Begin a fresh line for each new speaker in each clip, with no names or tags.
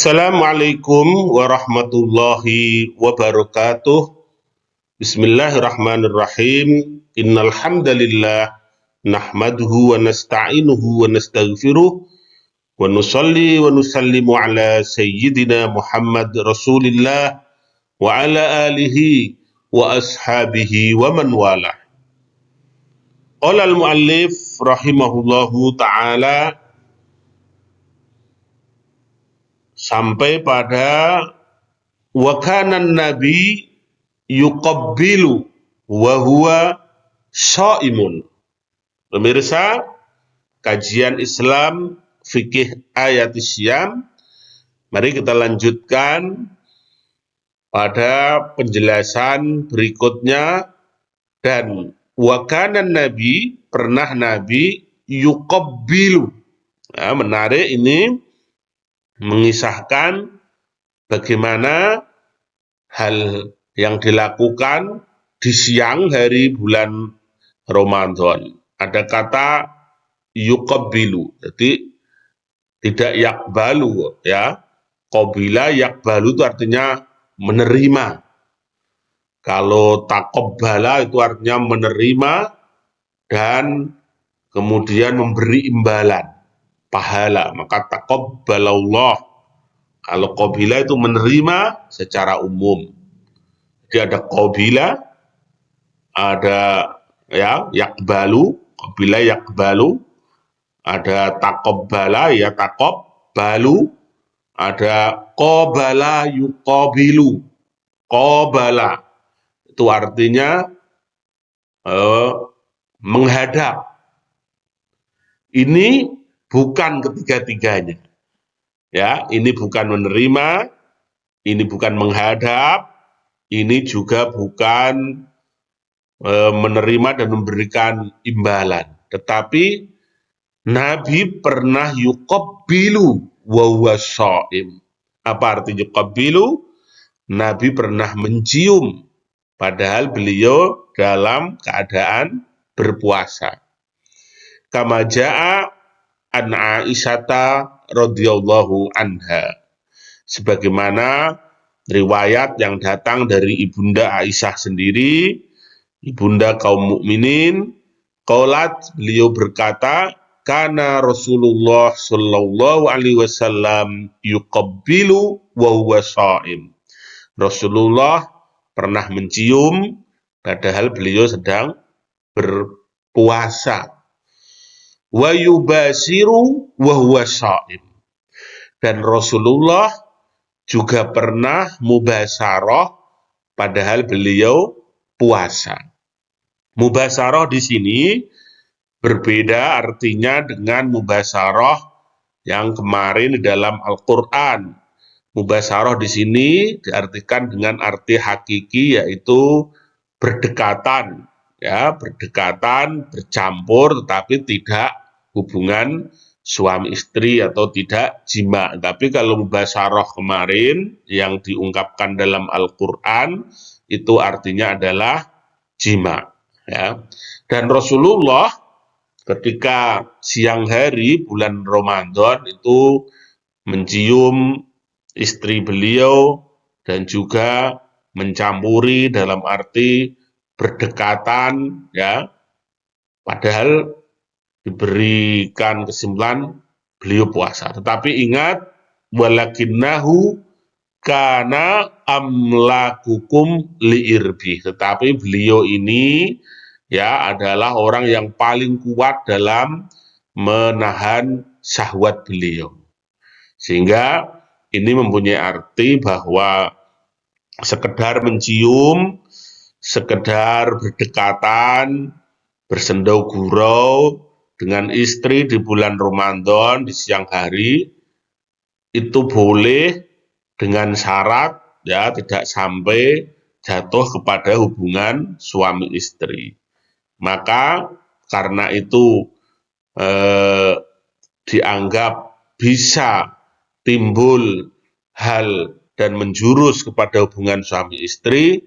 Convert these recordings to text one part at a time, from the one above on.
Assalamualaikum warahmatullahi wabarakatuh. Bismillahirrahmanirrahim. Innal hamdalillah nahmaduhu wa nasta'inuhu wa nastaghfiruh wa nusalli wa nusallimu ala sayyidina Muhammad Rasulillah wa ala alihi wa ashabihi wa man walah. Qala al-muallif rahimahullahu ta'ala sampai pada wa kana nabi yuqabbilu wa huwa shaimun. Pemirsa, kajian Islam fikih ayat Syam. Mari kita lanjutkan pada penjelasan berikutnya. Dan wa kana nabi, pernah nabi yuqabbilu. Nah, menarik ini mengisahkan bagaimana hal yang dilakukan di siang hari bulan Ramadan. Ada kata yuqabbilu, jadi tidak yakbalu ya. Qabila yakbalu itu artinya menerima. Kalau taqabbala itu artinya menerima dan kemudian memberi imbalan, pahala. Maka taqabbalallah. Kalau qabila itu menerima secara umum. Jadi ada qabila, ada ya yakbalu, qabila yakbalu, ada taqabbala ya taqabbalu, ada qabala yuqabilu. Qabala itu artinya menghadap. Ini bukan ketiga-tiganya. Ya, ini bukan menerima, ini bukan menghadap, ini juga bukan menerima dan memberikan imbalan. Tetapi Nabi pernah yuqabbilu wa huwa shaim. Apa arti yuqabbilu? Nabi pernah mencium padahal beliau dalam keadaan berpuasa. Kama jaa an Aisyata radhiyallahu anha. Sebagaimana riwayat yang datang dari Ibunda Aisyah sendiri, Ibunda kaum mukminin, qalat, beliau berkata, kana Rasulullah sallallahu alaihi wasallam yuqabbilu wa huwa shaim. Rasulullah pernah mencium padahal beliau sedang berpuasa. Wa yubasiru wa huwa shaim. Dan Rasulullah juga pernah mubasarah padahal beliau puasa. Mubasarah di sini berbeda artinya dengan mubasarah yang kemarin di dalam Al-Qur'an. Mubasarah di sini diartikan dengan arti hakiki, yaitu berdekatan, ya, berdekatan, bercampur, tetapi tidak hubungan suami istri atau tidak jima. Tapi kalau mubasarah kemarin yang diungkapkan dalam Al-Qur'an itu artinya adalah jima, ya. Dan Rasulullah ketika siang hari bulan Ramadan itu mencium istri beliau dan juga mencampuri dalam arti berdekatan, ya. Padahal diberikan kesimpulan beliau puasa. Tetapi ingat, walakinnahu kana amlakukum liirbi. Tetapi beliau ini ya adalah orang yang paling kuat dalam menahan syahwat beliau. Sehingga ini mempunyai arti bahwa sekedar mencium, sekedar berdekatan, bersendau gurau dengan istri di bulan Ramadan di siang hari itu boleh dengan syarat ya tidak sampai jatuh kepada hubungan suami istri. Maka karena itu dianggap bisa timbul hal dan menjurus kepada hubungan suami istri,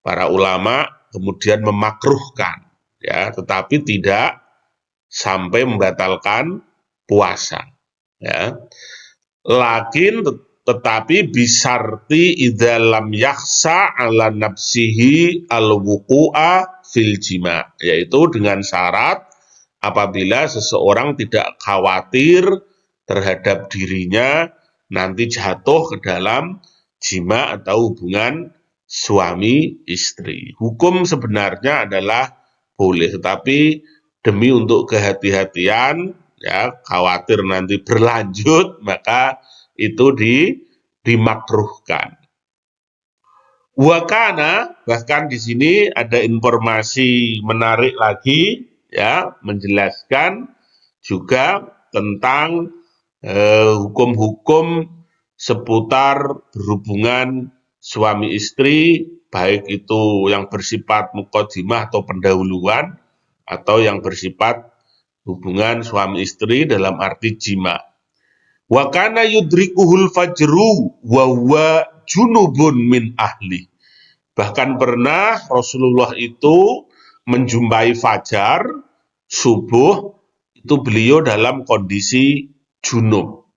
para ulama kemudian memakruhkan, ya, tetapi tidak sampai membatalkan puasa, ya. tetapi bisarti idza lam yakhsa ala nafsihi al-wuqu'a fil jima', yaitu dengan syarat apabila seseorang tidak khawatir terhadap dirinya nanti jatuh ke dalam jima atau hubungan suami istri. Hukum sebenarnya adalah boleh, tetapi demi untuk kehati-hatian, ya, khawatir nanti berlanjut, maka itu dimakruhkan. Wakana, bahkan di sini ada informasi menarik lagi, ya, menjelaskan juga tentang hukum-hukum seputar berhubungan suami istri, baik itu yang bersifat muqaddimah atau pendahuluan, atau yang bersifat hubungan suami istri dalam arti jima. Wa kana yudrikuhul fajru wa huwa junubun min ahli. Bahkan pernah Rasulullah itu menjumpai fajar, subuh, itu beliau dalam kondisi junub.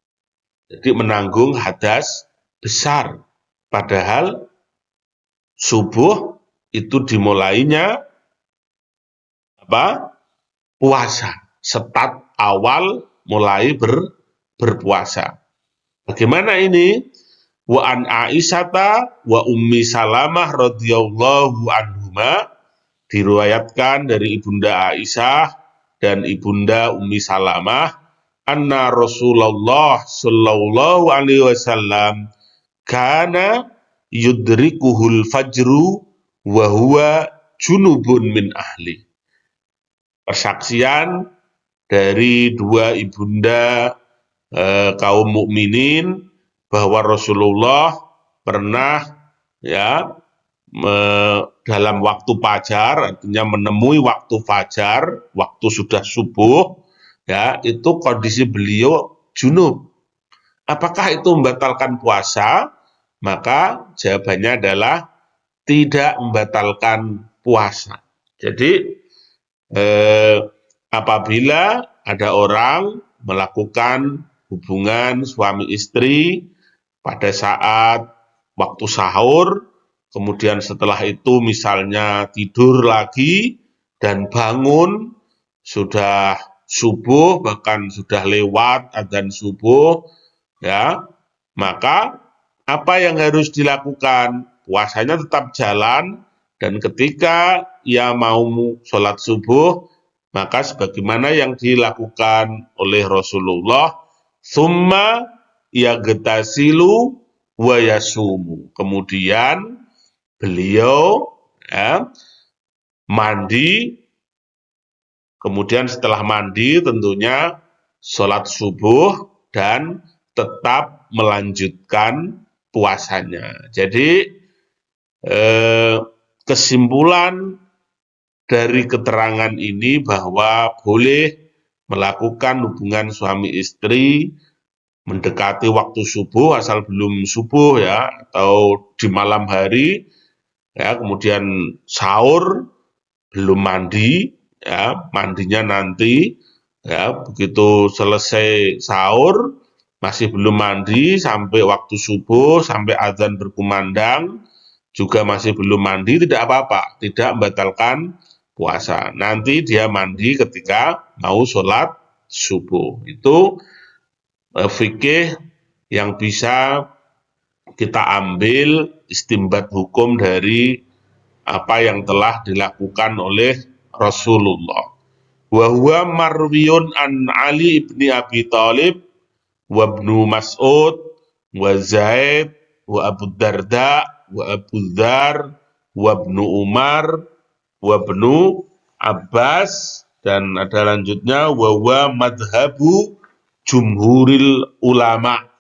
Jadi menanggung hadas besar. Padahal subuh itu dimulainya puasa. Start awal mulai berpuasa. Bagaimana ini? Wa an Aisyata wa Ummi Salamah radhiyallahu anhuma, diriwayatkan dari Ibunda Aisyah dan Ibunda Ummi Salamah, anna Rasulullah sallallahu alaihi wasallam kana yudrikuhul fajru wa huwa junubun min ahli. Persaksian dari dua ibunda kaum mukminin bahwa Rasulullah pernah, ya, dalam waktu fajar, artinya menemui waktu fajar, waktu sudah subuh, ya, itu kondisi beliau junub. Apakah itu membatalkan puasa? Maka jawabannya adalah tidak membatalkan puasa. Jadi apabila ada orang melakukan hubungan suami istri pada saat waktu sahur, kemudian setelah itu misalnya tidur lagi dan bangun sudah subuh, bahkan sudah lewat adzan subuh, ya, maka apa yang harus dilakukan? Puasanya tetap jalan, dan ketika ia mau sholat subuh, maka sebagaimana yang dilakukan oleh Rasulullah, summa yagetasilu wa yasumu. Kemudian beliau, ya, mandi, kemudian setelah mandi tentunya sholat subuh dan tetap melanjutkan puasanya. Jadi kesimpulan dari keterangan ini bahwa boleh melakukan hubungan suami istri mendekati waktu subuh asal belum subuh, ya, atau di malam hari, ya, kemudian sahur belum mandi, ya, mandinya nanti, ya, begitu selesai sahur masih belum mandi sampai waktu subuh, sampai azan berkumandang juga masih belum mandi, tidak apa-apa, tidak membatalkan puasa. Nanti dia mandi ketika mau sholat subuh. Itu fikih yang bisa kita ambil istimbat hukum dari apa yang telah dilakukan oleh Rasulullah. Wa huwa marwiyun an Ali ibni Abi Thalib wa ibnu Mas'ud wa Zaid wa Abu Darda wa Abu Dzar wa ibnu Umar wa ibnu Abbas, dan ada lanjutnya wa huwa madhabu jumhuril ulama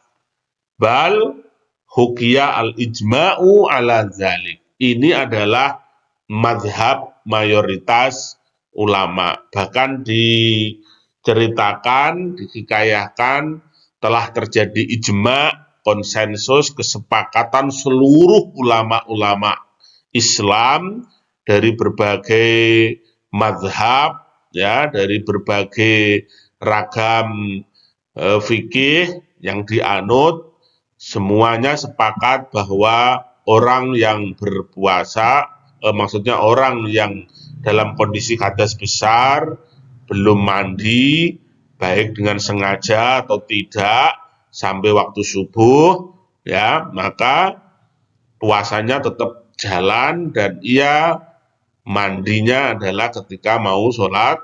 bal hukiya al-ijma'u ala dzalik. Ini adalah madhab mayoritas ulama. Bahkan diceritakan, dihikayahkan telah terjadi ijma', konsensus, kesepakatan seluruh ulama-ulama Islam dari berbagai madhab, ya, dari berbagai ragam fikih yang dianut, semuanya sepakat bahwa orang yang berpuasa, maksudnya orang yang dalam kondisi hadas besar, belum mandi, baik dengan sengaja atau tidak, sampai waktu subuh, ya, maka puasanya tetap jalan dan ia mandinya adalah ketika mau sholat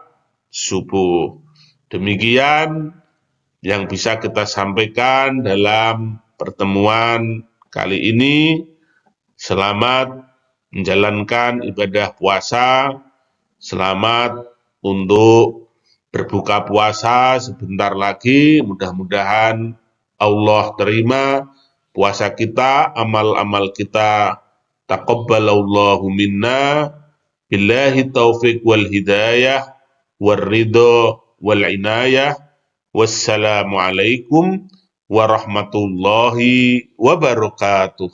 subuh. Demikian yang bisa kita sampaikan dalam pertemuan kali ini. Selamat menjalankan ibadah puasa, selamat untuk berbuka puasa sebentar lagi. Mudah-mudahan Allah terima puasa kita, amal-amal kita. Taqabbalallahu minna, billahi taufiq wal hidayah, wal ridho wal inayah. Wassalamualaikum warahmatullahi wabarakatuh.